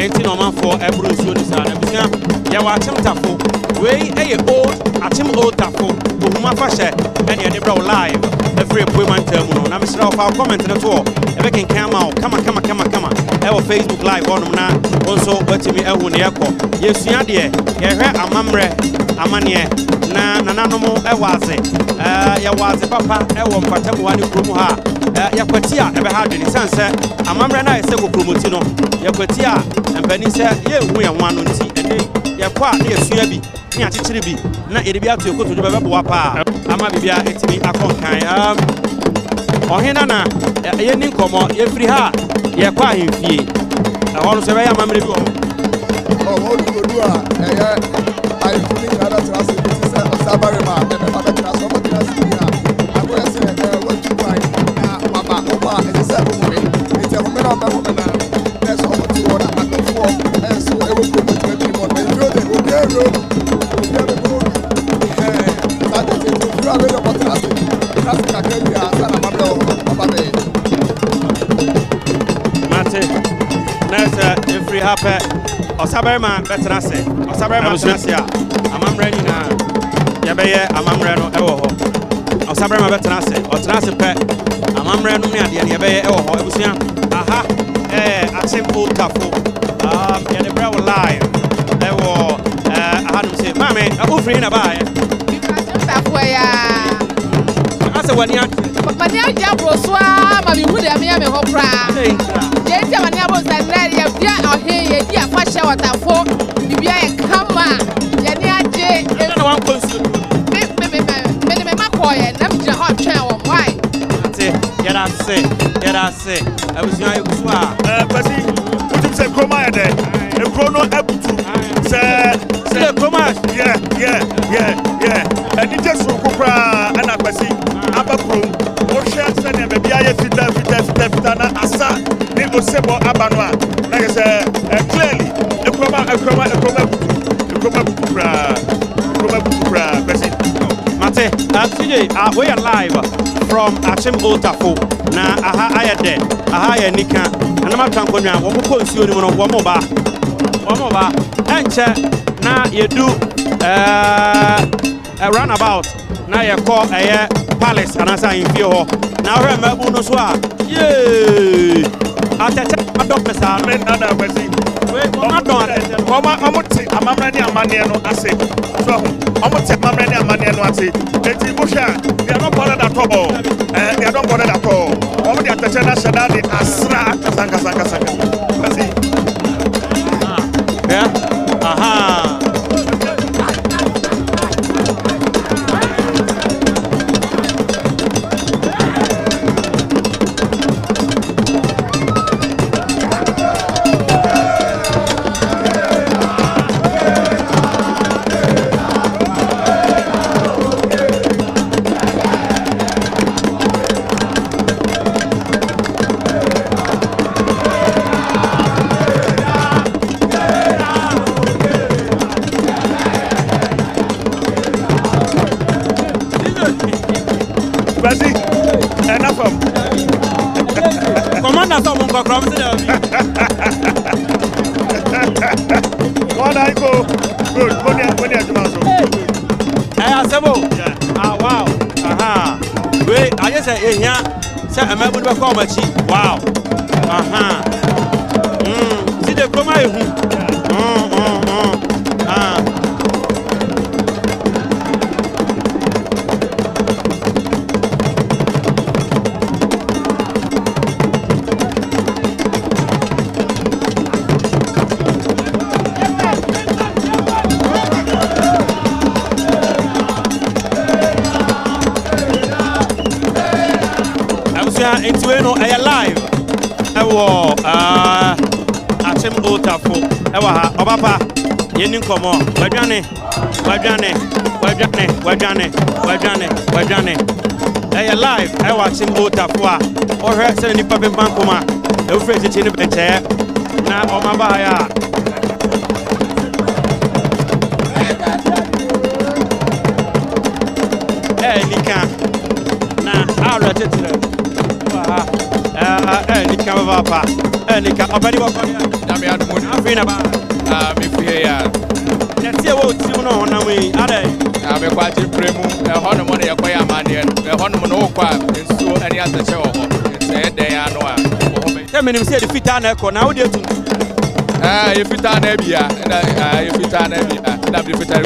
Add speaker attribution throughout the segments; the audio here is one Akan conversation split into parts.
Speaker 1: enti no man for ebru so ni sa na busia ya wa Akyem Tafo we old Akyem old Tafo Ohum afahye ene de bra live every appointment mu no na me sra ofa comment na to e be ken kan ma kama e wo Facebook live on na onso watimi ehu ne yakọ yesua de ye hwe amamre amane na nananom e waze ya waze papa e wo mpatamu wani kromu ha yakwati a ebe ha dwene sense amamre na ese ko promoti no yakwati a empani se ye hu ye ho ano nti ene yakwa na yesua bi ni achichiri bi na ede bi ato ekoto be bo pa ama bibia etimi akonkan ohina na ye ni nkomo ye free ha ye kwa ahemfie ho no se be ya amamre bi
Speaker 2: o do a I think that trust is Sabarima and the trust of the trust I go say what to find baba oba is a woman it's a woman of a woman that's all to order at the floor and so it will go to everyone but you know they will get road that is it you are ready about trust ka ke ya sana mabla baba be
Speaker 1: mate nasa every happy Osabarima betrase Osabarima betrase amamre ni na ya beye amamre no ewo ho Osabarima betrase otrase pe amamre no ni ade ya beye ewo ho ebusia aha Akyem old Tafo ya de bra live ewo aha no se mame ofri na ba ya
Speaker 3: Akyem Tafo ya
Speaker 1: ase wani ate
Speaker 3: mani aja broswa ma bi hu de me ya me ho pra je ti mani abo sa nre ya bia ohe ye di afa hye Tafo bibia ye kama ye ni aje
Speaker 1: na wan konsu
Speaker 3: me makoye na mi jira ho twen wo why
Speaker 1: ate yara se abusia yusu a
Speaker 4: pasi utim se kroma ya de e krono abutu se
Speaker 1: kroma
Speaker 4: yeah ani jesu kokra ana pasi abakrom o hwe se ne be bia ye fita na asa ni osebo abano a na ye se clearly e kroma butu pra pasi
Speaker 1: mate CJ we are live from Akyem old Tafo na aha ayede aha ya nika na ma twankonwa wo ko nsuo ni mo no wo mo ba enche na yedu a runabout na ye call palace anasa in fie ho na hwe mabu no so a ye atete adop pesa
Speaker 4: men nada pasi
Speaker 1: we ma don atete
Speaker 4: omote amamra ni amane no ase so omote amamra ni amane no ase eti busha they are not bothered at all they are not bothered at all omote atete na shada de asra kasanga pasi
Speaker 1: yeah aha
Speaker 4: enough of
Speaker 1: commander some go from there
Speaker 4: what I go good when you so
Speaker 1: asebo ah wow aha we I just say ehia say amabu be come machi wow aha see the come ehu into no live ewo Akyem old Tafo ewa ha obapa yeni nkomo wadwane live ewa Akyem old Tafo a ohwe se nipa be bankoma e ofre chichi ne benche na omaba ya nika na ara tetire Nika Papa, Nika, Opadi Papa,
Speaker 5: Damian Moon,
Speaker 1: Afinaba,
Speaker 5: Mifia.
Speaker 1: Let's see what you know on the way.
Speaker 5: I'm a quite premu, a honor money, a quay money, a honor no quam, and so any other show. Said they are no.
Speaker 1: 10 minutes say the fit and echo now. If
Speaker 5: you turn Ebia, and if you turn Ebia, that'll be better.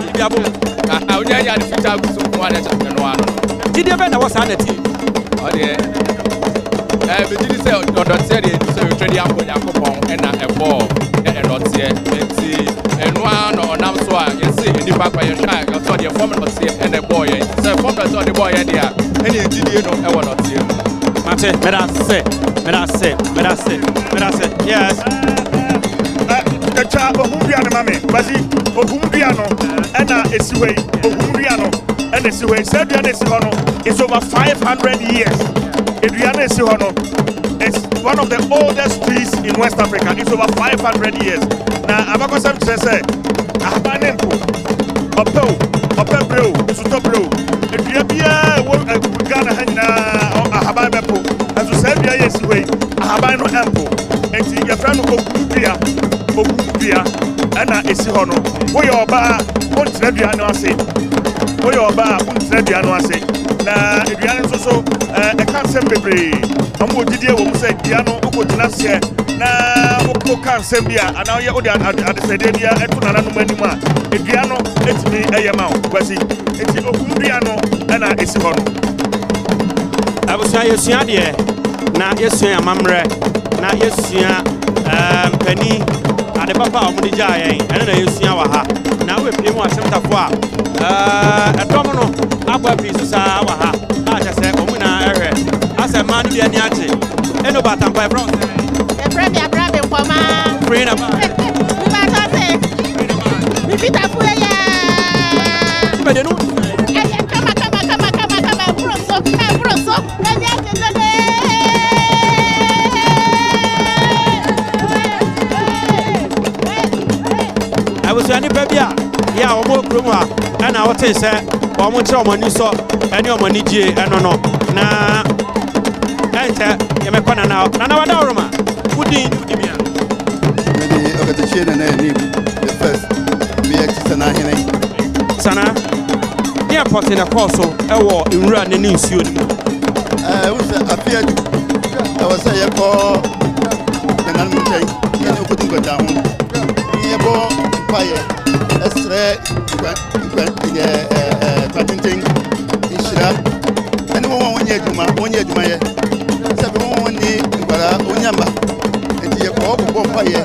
Speaker 5: I'll get you fit out to one and one.
Speaker 1: did you ever know what's on the team?
Speaker 5: Oh, dear. But did you say, don't say it, so you trade up with Yakupon and a ball and not say, and one or now so I see in the back by your shy, you saw your former and a boy, so former saw the boy and there, and you did ever not see him.
Speaker 1: Mate, yes.
Speaker 4: The child of Humbiano, mammy, Bazi, Ohumbiano, and Esiway, Ohumbiano, and Esiway, Serbian Esihono is over 500 years. Adriana Esihono is one of the oldest trees in West Africa. It's over 500 years. Now, Abakosam says, Ahabanempo, Opebro, Sutobro, Adriabia, Ghana Hana, Ahababepo, as you said, Esiway, Ahabano Ampo, and your friend Ogumbia, and Esihono. We are bar, won't Serbiano say. We are bar, won't Serbiano say. Na Adriana so I can't say baby. I'm going to do what say piano uko tinafse na uko kan sembia ana ye odi adesededia etuna no manima Adriano etimi eyema kwasi eti okumbiano na esihono
Speaker 1: Abusua yesua de na yesua amamre na yesua pani ade papa omudi jayen ene na yesua wa ha na we pie mu asemtafo a edom no agba piso sa wa ha a cha se omuna ehwe ase man bi ani ache eno batampa bro
Speaker 3: e frame abrabe nkoma
Speaker 1: free na ba
Speaker 3: mi ba to se mi fita fu ya
Speaker 1: be de no
Speaker 3: kama broso na ya tele
Speaker 1: abusua ni bia ya omo kromu a na wote se omo kire omo ni so ene omo ni gie eno no na ente ye me kwana na wada oroma udin bia
Speaker 2: Maybe okay to share the name the first be exercise na hene
Speaker 1: sana dia pot na course ewo nwura ne ni nsuo ni
Speaker 2: we say appear I was say you call the nan mutay you know put go down you go fire extra patenting ishira ani won won yeduma ye sabe won ni ngwara onyamba enti ye ko bo fire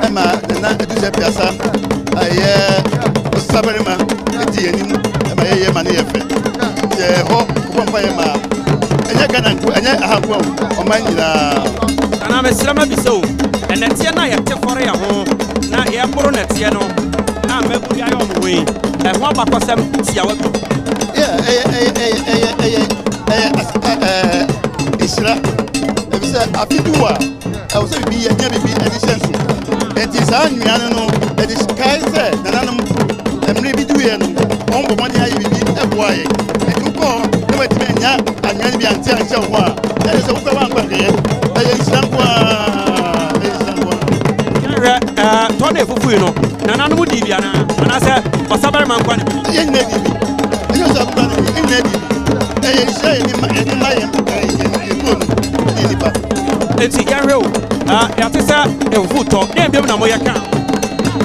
Speaker 2: ema na eduze piasa aye osabarema enti enim ema ye ma ne ye fe ye ho bo fire ma enya gana nku enya ahanku o manyira
Speaker 1: ana mesrama biso enetie na ye te fore ya ho na ye mboro netie no na mebu ya yo mwe ho abakosem tia wa
Speaker 2: isra ebise afiduwa awose bi nya bi edition so enti sa nnuane no edi sky se nananum emre bi duye no onbo moni ayi bi eboaye enti ko no wetime nya anyan bi anti anche ho a edi se ukwa wa nkwa ye isra nkwa
Speaker 1: tone fufu no nananum di bia na ana se osabar man kwa ne
Speaker 2: ye nne bi ye so kwa ne nne bi isra ni ma ye
Speaker 1: enti yanre o ya tesa enfuto dem biem na mo yaka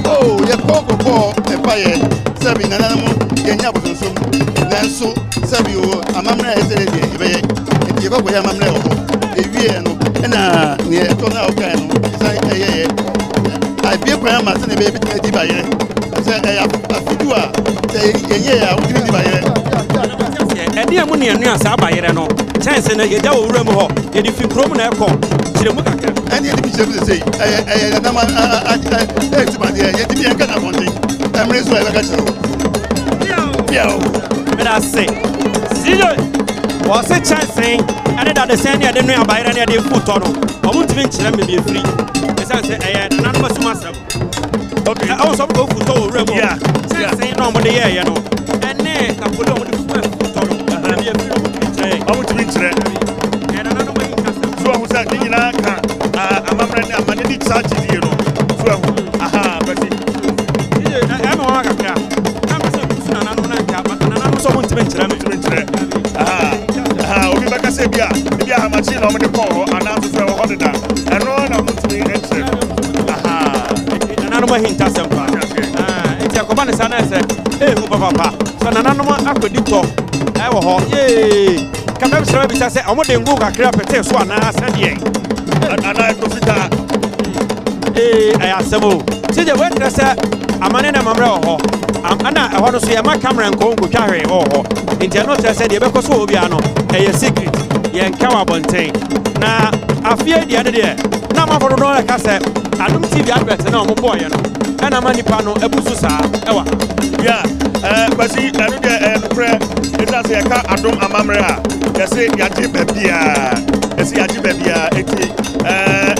Speaker 2: oh ye kokoko epaye sabi nananum ye nya bosonsom nanso sabi o amamra ezere de ibeye enti ye kokoko ya amamra o ewie no na ne to na oka no sai eyeye abie kwa ma se ne be bi di bayere se afidu a se yenye ya wudi di bayere
Speaker 1: edi amu ne anu asa bayere no chance na ye da wo wura mu ho ye di fi krom na ekọ kire mu kakra
Speaker 2: eni di bi se say na ma ti ba de ye di bi enka na bonde amre so e ba ka chiro yo
Speaker 1: me da say sijo wo se chance ade da de sen ne de nu abayere ne de futo no omu ntimi nkire me bi free esa se na no basuma sab okay I was up go futo wo wura mu chance no mo de ye no ene ka polo mo de futo no na bi free
Speaker 4: I want to reach there.
Speaker 1: and another way
Speaker 4: So I was say dingina ka amamre ne amane ni charge die no so aha basi
Speaker 1: I'm a kakra I'm say kusuna nanu na nka nanu so muntime nkyere aha
Speaker 4: obi baka say bia ha machine na omde call announce say ho deda eno na muntime nkyere aha
Speaker 1: nanu ma hinta sempa enti akoba ne sana say hu papa so nanu ma akodi to wo ho kabem sra bi say omde ngu kakra pete so ana sadie
Speaker 4: ana ko fita
Speaker 1: ayasemo sije wetra say amane na mamre ho ana ho no so ye ma camera nko twa hwe ho enti no tell say de be ko so obi ano eye secret ye nka wa bonten na afie de ade de na ma fodo no ka say adum tv advert na omo boy no ana ma nipa no ebusu saa ewa
Speaker 4: ya kwasi anu de nukre esa se ka adum amamre a yese yaje babia eti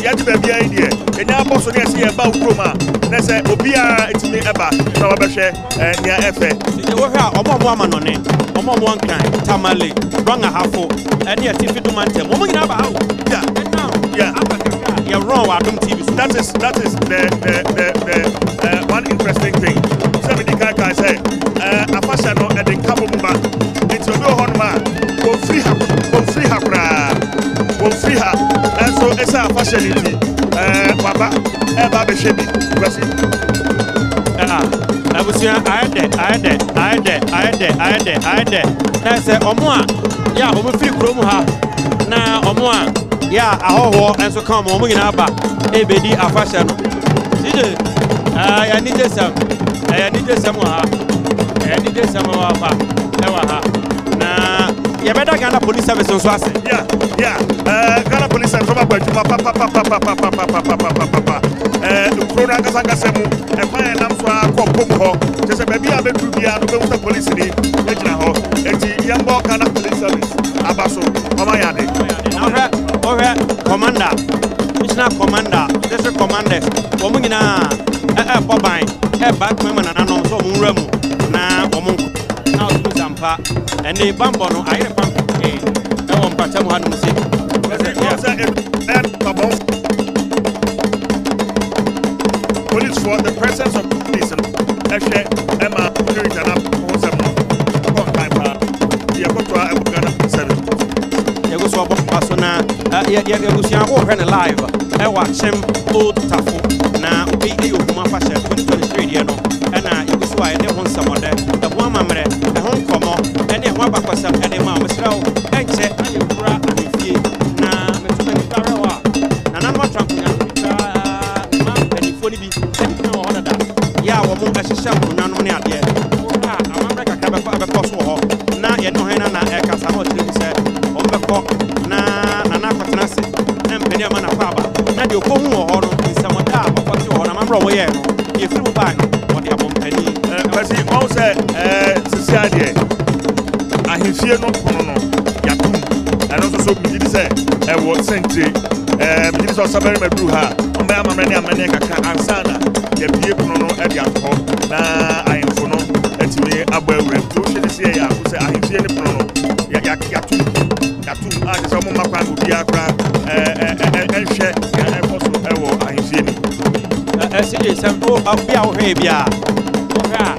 Speaker 4: yaje babia ide enya boso ne se ye ba ukroma na se obia etimi eba na wabehwe nya efe
Speaker 1: ye wo hwa omo amanone omo nkan tamale ranga hafo ene atifi do mantem omo nyina ba hawo
Speaker 4: yeah
Speaker 1: you're wrong adum tv
Speaker 4: that is the one interesting thing so me dikaka say afasha no e den kabo mba enti obi ohonma won free ha and so esa afasha niti baba e ba be shebi kwasi
Speaker 1: abusia aide na say omo a ya omo free krom ha na omo a ya ahoho enso kan omo nyina ba ebedi afasha no sije ya ni jesam ha fa ewa ha na ya beda Ghana police service nso ase
Speaker 4: Ghana police service ba corona kasanga semu e kwa nam so akopom ho tese ba bia be du bia no be wuta police ni e gina ho enti yambo Ghana police service abaso mama yade
Speaker 1: Ohwe commander missioner commander district commanders omo nyina boban back member na nanom so omo nramu na omo na otu zampa ene bambo no ayere pam won pacha mu hanu se
Speaker 4: police for the presence of police ehwe ema security na hosem no time pa ya ko to Ghana service
Speaker 1: ya go so paso na ya go sia ho hwe na live Akyem old Tafo na obi Ohum afasha 2023 de no na ya go so a de ho nsamode da ho amamre da ho nkomo ene ho abakwasam ene ma mesra wo enche aye kura afie na metuma ni tarewa na na mo tramponya ma penifo ni bi na ho dada ya wo mo ahihya mpunanum ne ade amamre kakra be ko so ho na ye no he na e kasa ho tiri se o be ko na kwatena se na mpeni ama na kwaba na de okohu wo ho no nsamoda abakwati wo na mamre wo ye no ye firi wo ba no wo de abompani
Speaker 4: kasi o se sisiade ahifie no pono no yakum eno so mi di se e wo sente mi di so sabere madru ha o me amamre ne amane kaka ansana ya bie pono no e de akọ na ahimfo no etimi agba awure to hwe se ya ko se ahifie ne pono no yatum a se mo makwa obi akra enhwe ya ekoso ewo ahifie ni
Speaker 1: sije sam o bia wo hwe bia wo hwa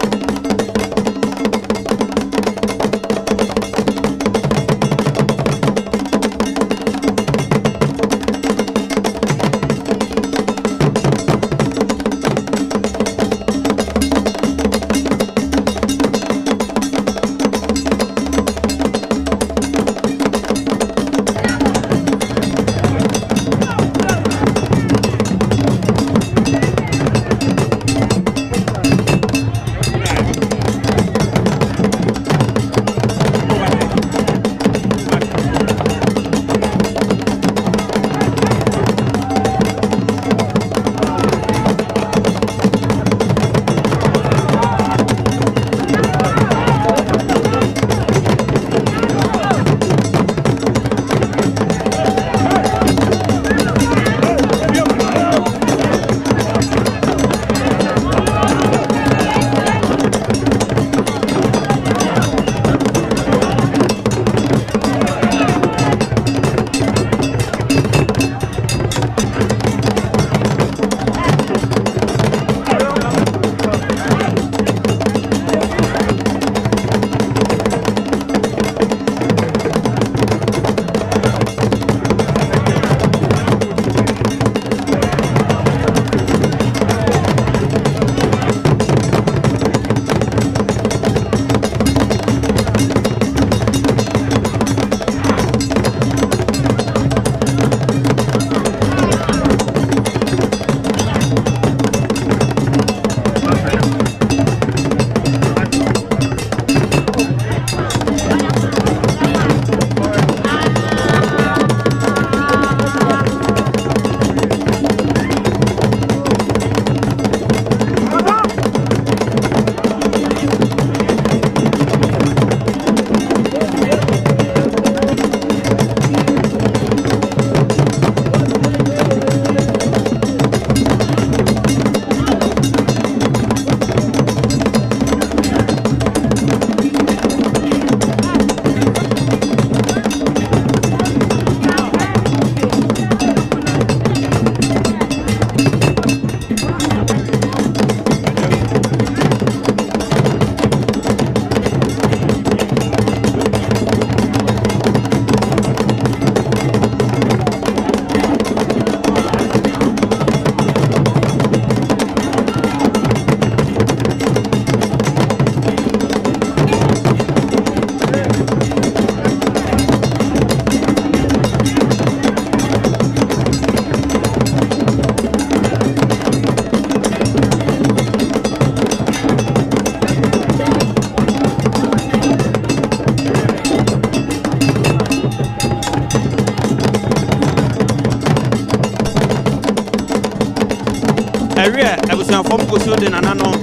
Speaker 1: area abusuafo mu go so de nanano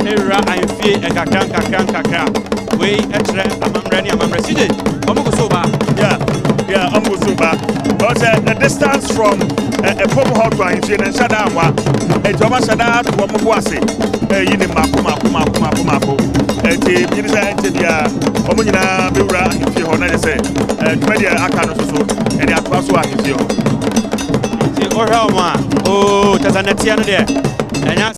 Speaker 1: ewura anfie nkakra we etre amamre ne amamre sije omu go so ba
Speaker 4: yeah omu go so ba but the distance from a pom hot to anfie ne shada anwa ejoma shada to omu bo ase yini mako eti yini sa enti dia omu nyina bewura anfie ho na je se dwede aka no so ene atwa so anfie ho
Speaker 1: ti o hwa ma o tazanetia no de enya